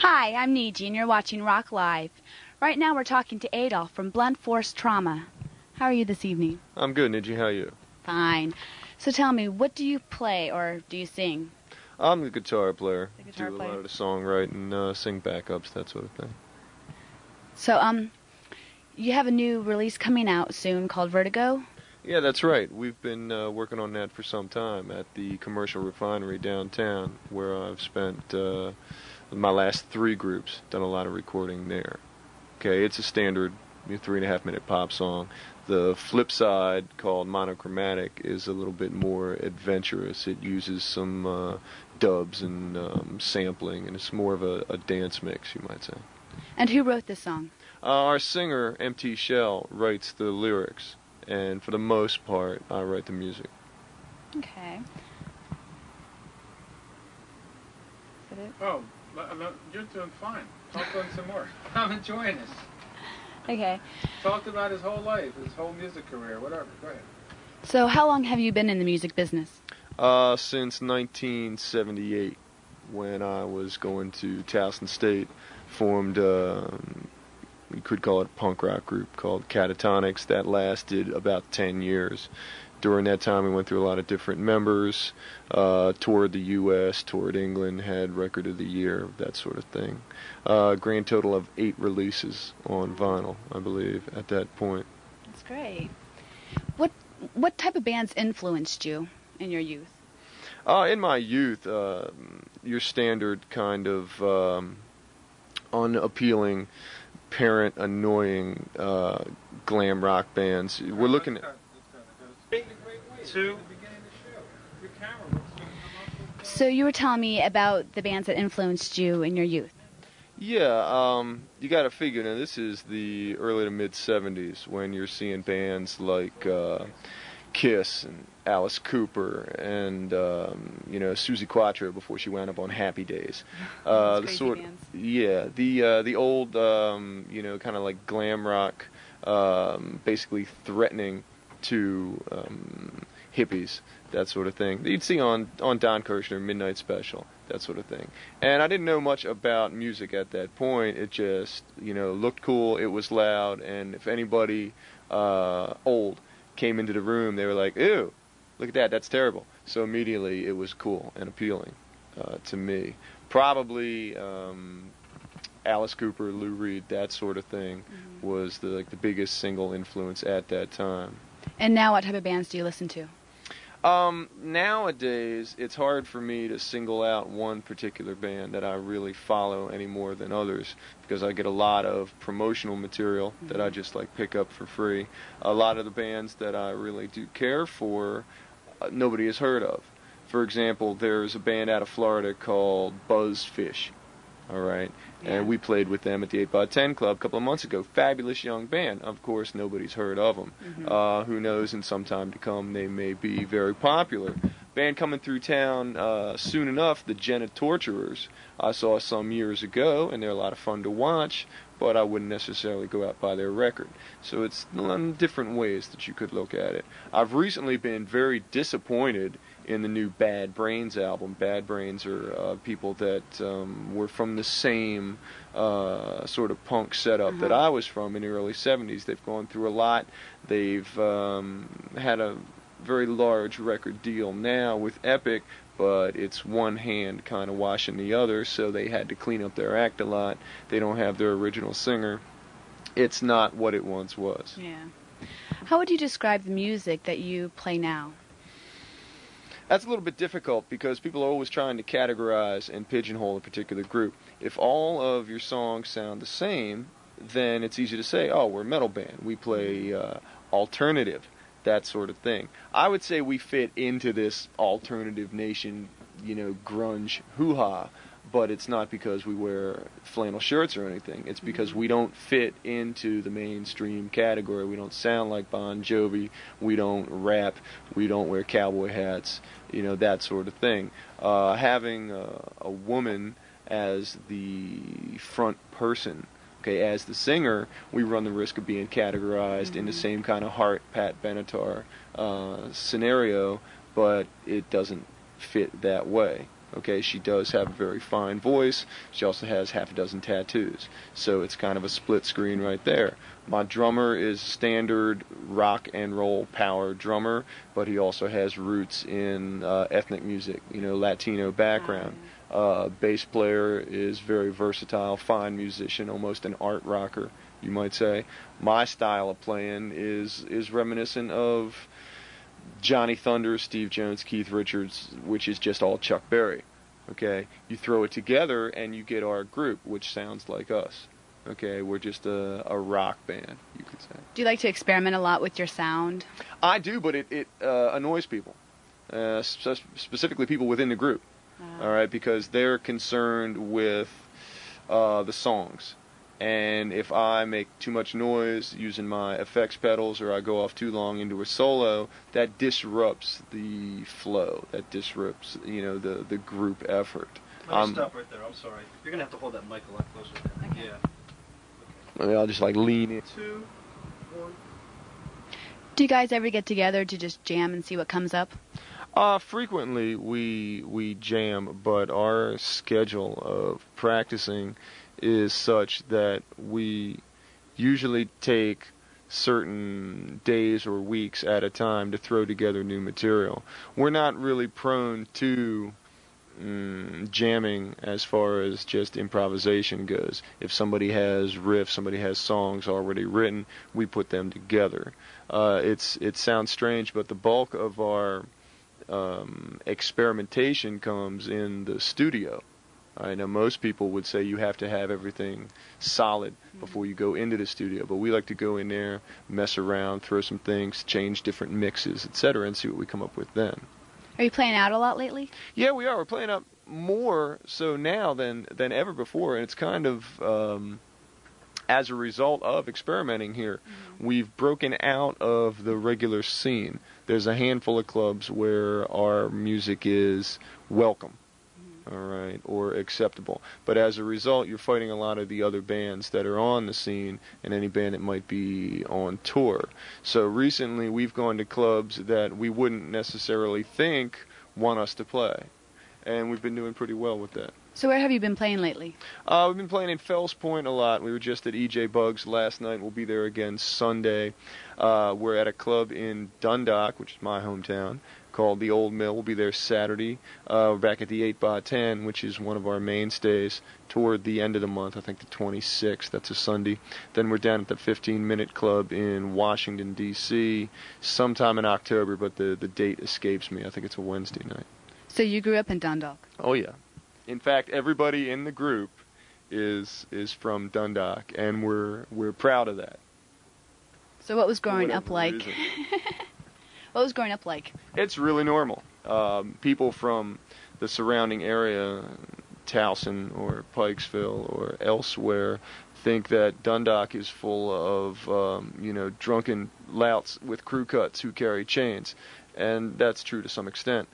Hi, I'm Niji, and you're watching Rock Live. Right now we're talking to Adolf from Blunt Force Trauma. How are you this evening? I'm good, Niji. How are you? Fine. So tell me, what do you play or do you sing? I'm the guitar player. A lot of the songwriting, sing backups, that sort of thing. So, you have a new release coming out soon called Vertigo? Yeah, that's right. We've been working on that for some time at the commercial refinery downtown, where I've spent my last 3 groups, done a lot of recording there. Okay, it's a standard 3.5-minute pop song. The flip side, called Monochromatic, is a little bit more adventurous. It uses some dubs and sampling, and it's more of a dance mix, you might say. And who wrote this song? Our singer, MT Shell, writes the lyrics, and for the most part, I write the music. Okay. Is that it? Oh, you're doing fine. Talk on some more. I'm enjoying this. Okay. Talked about his whole life, his whole music career, whatever. Go ahead. So how long have you been in the music business? Since 1978, when I was going to Towson State, formed, you could call it a punk rock group called Katatonix. That lasted about 10 years. During that time, we went through a lot of different members, toured the U.S., toured England, had Record of the Year, that sort of thing. Grand total of 8 releases on vinyl, I believe, at that point. That's great. What type of bands influenced you in your youth? In my youth, your standard kind of unappealing, parent-annoying glam rock bands. We're looking at... So you were telling me about the bands that influenced you in your youth. Yeah, you got to figure, now this is the early to mid-'70s when you're seeing bands like Kiss and Alice Cooper and Suzi Quatro before she wound up on Happy Days. The old kind of like glam rock, basically threatening to hippies, that sort of thing. You'd see on Don Kirshner, Midnight Special, that sort of thing. And I didn't know much about music at that point. It just, looked cool, it was loud, and if anybody old came into the room, they were like, ew, look at that, that's terrible. So immediately it was cool and appealing to me. Probably Alice Cooper, Lou Reed, that sort of thing was the biggest single influence at that time. And now what type of bands do you listen to? Nowadays, it's hard for me to single out one particular band that I really follow any more than others, because I get a lot of promotional material that I just pick up for free. A lot of the bands that I really do care for, nobody has heard of. For example, there's a band out of Florida called Buzzfish. All right, and we played with them at the 8x10 Club a couple of months ago. Fabulous young band. Of course, nobody's heard of them. Who knows, in some time to come, they may be very popular. Band coming through town soon enough, the Jenna Torturers. I saw some years ago, and they're a lot of fun to watch, but I wouldn't necessarily go out by their record. So it's different ways that you could look at it. I've recently been very disappointed in the new Bad Brains album. Bad Brains are people that were from the same sort of punk setup that I was from in the early 70s. They've gone through a lot. They've had a very large record deal now with Epic, but it's one hand kind of washing the other, so they had to clean up their act a lot. They don't have their original singer. It's not what it once was. Yeah. How would you describe the music that you play now? That's a little bit difficult because people are always trying to categorize and pigeonhole a particular group. If all of your songs sound the same, then it's easy to say, oh, we're a metal band. We play alternative, that sort of thing. I would say we fit into this alternative nation, grunge hoo-ha, but it's not because we wear flannel shirts or anything. It's because we don't fit into the mainstream category. We don't sound like Bon Jovi. We don't rap. We don't wear cowboy hats, that sort of thing. Having a woman as the front person, as the singer, we run the risk of being categorized in the same kind of Heart, Pat Benatar scenario, but it doesn't fit that way. Okay, she does have a very fine voice. She also has half a dozen tattoos. So it's kind of a split screen right there. My drummer is standard rock and roll power drummer, but he also has roots in ethnic music, Latino background. Bass player is very versatile, fine musician, almost an art rocker, you might say. My style of playing is reminiscent of Johnny Thunder, Steve Jones, Keith Richards, which is just all Chuck Berry. Okay, you throw it together and you get our group, which sounds like us. Okay, we're just a rock band, you could say. Do you like to experiment a lot with your sound? I do, but it annoys people, specifically people within the group. All right, because they're concerned with the songs. And if I make too much noise using my effects pedals, or I go off too long into a solo, that disrupts the flow. That disrupts, the group effort. Let me stop right there. I'm sorry. You're gonna have to hold that mic a lot closer. Okay. Yeah. Okay. I'll just lean in. 2, 1. Do you guys ever get together to just jam and see what comes up? Frequently we jam, but our schedule of practicing is such that we usually take certain days or weeks at a time to throw together new material. We're not really prone to jamming as far as just improvisation goes. If somebody has riffs, somebody has songs already written, we put them together. It sounds strange, but the bulk of our experimentation comes in the studio. I know most people would say you have to have everything solid before you go into the studio, but we like to go in there, mess around, throw some things, change different mixes, etc., and see what we come up with then. Are you playing out a lot lately? Yeah, we are. We're playing out more so now than ever before, and it's kind of as a result of experimenting here. We've broken out of the regular scene. There's a handful of clubs where our music is welcome. All right, or acceptable. But as a result, you're fighting a lot of the other bands that are on the scene and any band that might be on tour. So recently we've gone to clubs that we wouldn't necessarily think want us to play. And we've been doing pretty well with that. So where have you been playing lately? We've been playing in Fells Point a lot. We were just at E.J. Bugs last night. We'll be there again Sunday. We're at a club in Dundalk, which is my hometown, called the Old Mill. We'll be there Saturday. We're back at the 8x10, which is one of our mainstays, toward the end of the month, I think the 26th. That's a Sunday. Then we're down at the 15-Minute Club in Washington, D.C., sometime in October, but the date escapes me. I think it's a Wednesday night. So you grew up in Dundalk? Oh, yeah. In fact, everybody in the group is from Dundalk, and we're proud of that. So what was growing up like? What was growing up like? It's really normal. People from the surrounding area, Towson or Pikesville or elsewhere, think that Dundalk is full of drunken louts with crew cuts who carry chains, and that's true to some extent.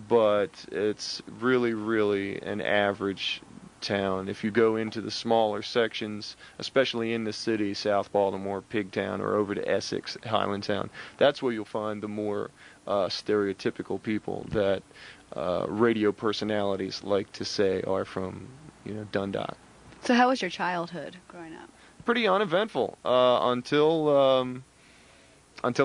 But it's really, really an average town. If you go into the smaller sections, especially in the city, South Baltimore, Pigtown, or over to Essex, Highlandtown, that's where you'll find the more stereotypical people that radio personalities like to say are from, Dundalk. So how was your childhood growing up? Pretty uneventful until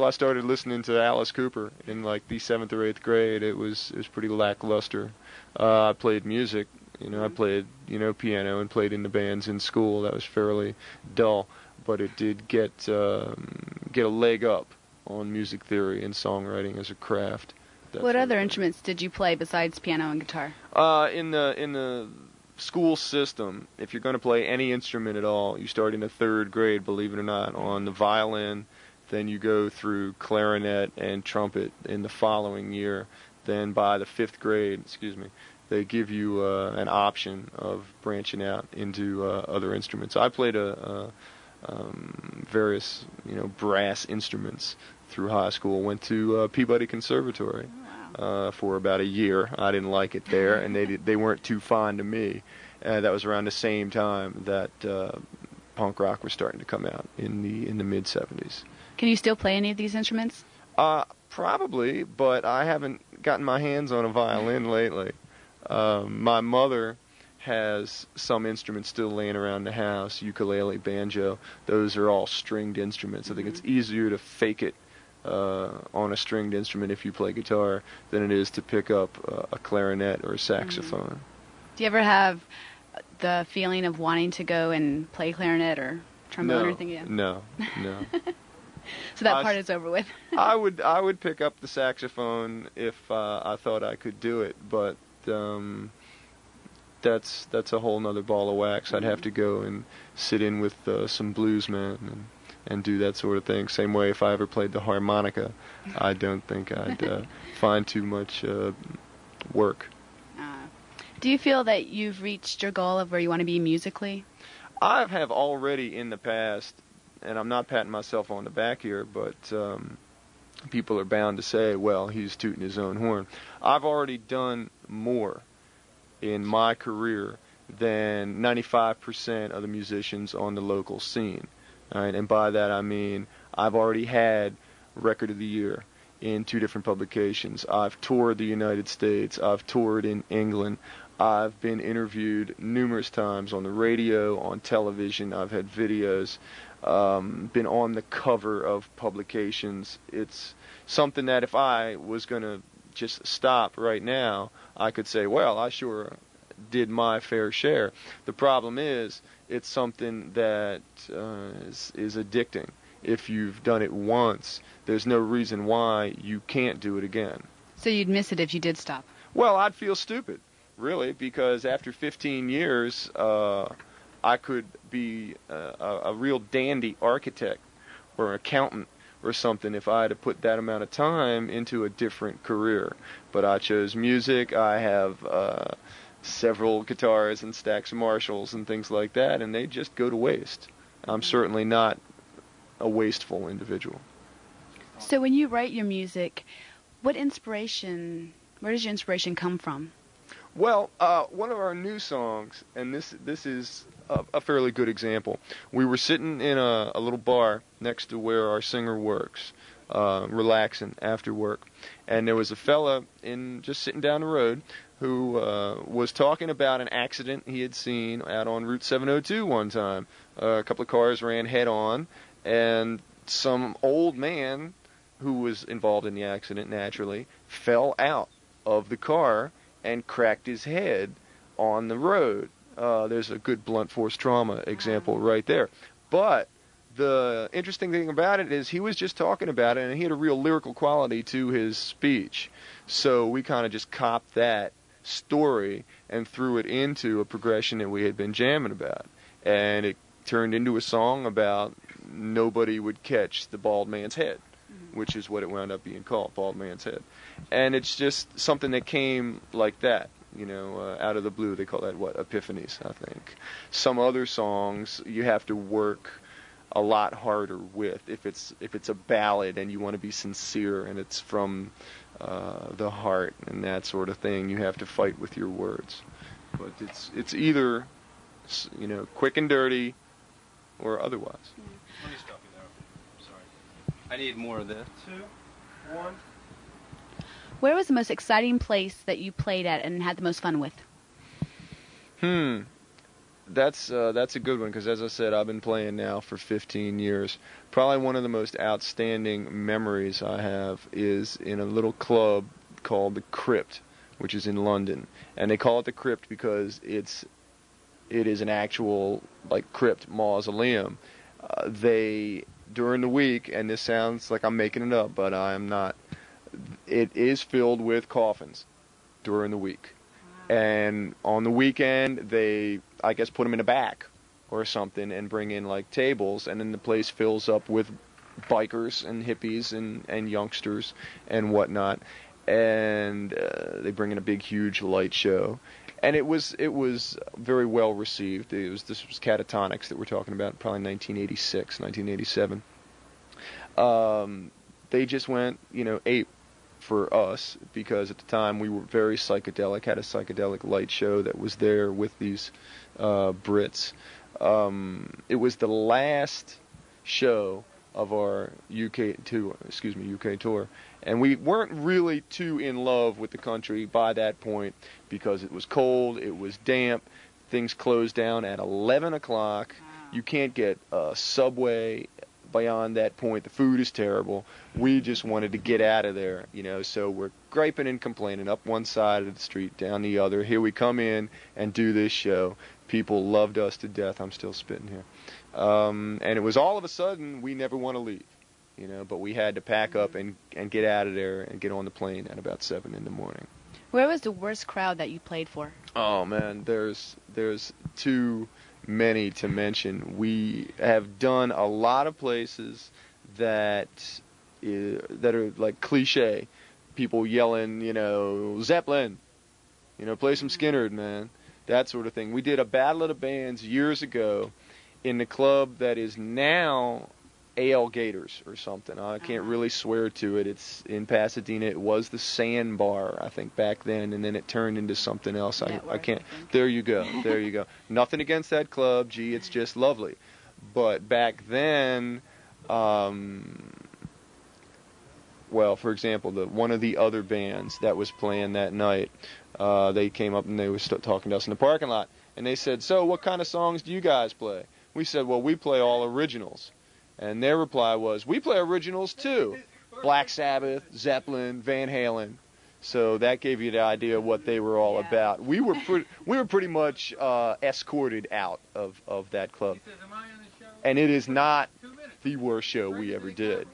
I started listening to Alice Cooper in the 7th or 8th grade. It was pretty lackluster. I played music, I played piano and played in the bands in school. That was fairly dull, but it did get a leg up on music theory and songwriting as a craft. What other instruments did you play besides piano and guitar? In the school system, if you're going to play any instrument at all, you start in the 3rd grade, believe it or not, on the violin. Then you go through clarinet and trumpet in the following year. Then by the 5th grade, they give you an option of branching out into other instruments. I played various, brass instruments through high school. Went to Peabody Conservatory for about a year. I didn't like it there, and they weren't too fond of me. That was around the same time that punk rock was starting to come out in the mid-'70s. Can you still play any of these instruments? Probably, but I haven't gotten my hands on a violin lately. My mother has some instruments still laying around the house, ukulele, banjo. Those are all stringed instruments. I think it's easier to fake it on a stringed instrument if you play guitar than it is to pick up a clarinet or a saxophone. Do you ever have the feeling of wanting to go and play clarinet or trombone or anything? Yeah. No. So that part is over with. I would pick up the saxophone if I thought I could do it, but that's a whole nother ball of wax. I'd have to go and sit in with some bluesmen and do that sort of thing. Same way if I ever played the harmonica, I don't think I'd find too much work. Do you feel that you've reached your goal of where you want to be musically? I have already in the past, and I'm not patting myself on the back here, but people are bound to say, well, he's tooting his own horn. I've already done more in my career than 95% of the musicians on the local scene. All right? And by that I mean I've already had Record of the Year in 2 different publications. I've toured the United States. I've toured in England. I've been interviewed numerous times on the radio, on television. I've had videos, been on the cover of publications. It's something that if I was going to just stop right now, I could say, well, I sure did my fair share. The problem is, it's something that is addicting. If you've done it once, there's no reason why you can't do it again. So you'd miss it if you did stop? Well, I'd feel stupid, really, because after 15 years, I could be a real dandy architect or an accountant or something if I had to put that amount of time into a different career. But I chose music. I have several guitars and stacks of Marshalls and things like that, and they just go to waste. I'm certainly not a wasteful individual. So when you write your music, where does your inspiration come from? Well, one of our new songs, and this is a fairly good example. We were sitting in a little bar next to where our singer works, relaxing after work, and there was a fella just sitting down the road who was talking about an accident he had seen out on Route 702 one time. A couple of cars ran head-on, and some old man who was involved in the accident, naturally, fell out of the car and cracked his head on the road. There's a good blunt force trauma example right there. But the interesting thing about it is he was just talking about it, and he had a real lyrical quality to his speech. So we kind of just copped that story and threw it into a progression that we had been jamming about. And it turned into a song about nobody would catch the bald man's head, which is what it wound up being called, Bald Man's Head. And it's just something that came like that, out of the blue. They call that, epiphanies, I think. Some other songs you have to work a lot harder with. If it's a ballad and you want to be sincere and it's from the heart and that sort of thing, you have to fight with your words. But it's either, quick and dirty or otherwise. Let me stop you there. Sorry. I need more of this. 2, 1. Where was the most exciting place that you played at and had the most fun with? That's a good one, because as I said, I've been playing now for 15 years. Probably one of the most outstanding memories I have is in a little club called the Crypt, which is in London. And they call it the Crypt because it is an actual, crypt mausoleum. During the week, and this sounds like I'm making it up, but I'm not, it is filled with coffins during the week. And on the weekend, they, I guess, put them in a back or something and bring in, tables, and then the place fills up with bikers and hippies and youngsters and whatnot. And they bring in a big, huge light show. And it was very well received. This was Katatonix that we're talking about, probably 1986, 1987. They just went, ape for us, because at the time we were very psychedelic, had a psychedelic light show that was there with these Brits. It was the last show of our UK tour, and we weren't really too in love with the country by that point because it was cold, it was damp, things closed down at 11 o'clock. You can't get a subway beyond that point. The food is terrible. We just wanted to get out of there, so we're griping and complaining up one side of the street, down the other. Here we come in and do this show. People loved us to death. I'm still spitting here. And it was all of a sudden, we never want to leave, but we had to pack up and get out of there and get on the plane at about 7 in the morning. Where was the worst crowd that you played for? Oh, man, there's too many to mention. We have done a lot of places that are like cliche. People yelling, Zeppelin, play some Skynyrd, man. That sort of thing. We did a Battle of the Bands years ago in the club that is now AL Gators or something. I can't really swear to it. It's in Pasadena. It was the Sandbar, I think, back then, and then it turned into something else. I can't. There you go. There you go. Nothing against that club. Gee, it's just lovely. But back then, well, for example, one of the other bands that was playing that night, they came up and they were talking to us in the parking lot, and they said, "So, what kind of songs do you guys play?" We said, "Well, we play all originals." And their reply was, "We play originals too. Black Sabbath, Zeppelin, Van Halen." So that gave you the idea of what they were all about. We were pretty much escorted out of that club. And it is not the worst show we ever did.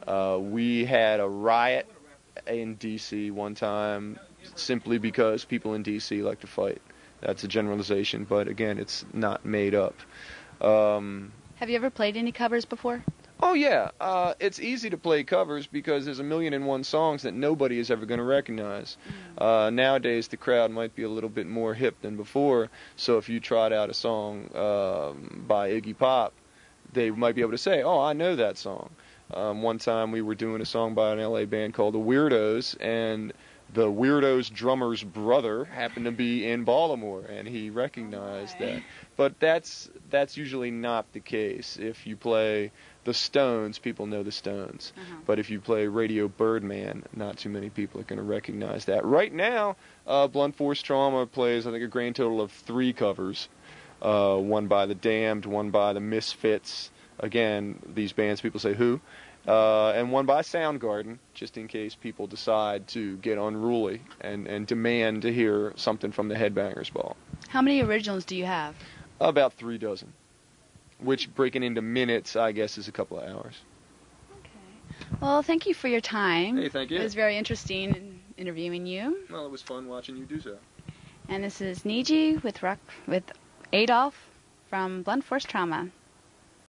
We had a riot in D.C. one time simply because people in D.C. like to fight. That's a generalization, but again, it's not made up. Have you ever played any covers before? Oh, yeah. It's easy to play covers because there's 1,000,001 songs that nobody is ever going to recognize. Nowadays, the crowd might be a little bit more hip than before, so if you trot out a song by Iggy Pop, they might be able to say, "Oh, I know that song." One time we were doing a song by an L.A. band called the Weirdos, and the Weirdos drummer's brother happened to be in Baltimore, and he recognized that. But that's usually not the case. If you play the Stones, people know the Stones. But if you play Radio Birdman, not too many people are going to recognize that. Right now, Blunt Force Trauma plays, I think, a grand total of 3 covers. One by The Damned, one by The Misfits. Again, these bands, people say who? And one by Soundgarden, just in case people decide to get unruly and demand to hear something from the Headbangers Ball. How many originals do you have? About 3 dozen, which, breaking into minutes, I guess, is a couple of hours. Okay. Well, thank you for your time. Hey, thank you. It was very interesting interviewing you. Well, it was fun watching you do so. And this is Niji with Adolf from Blunt Force Trauma.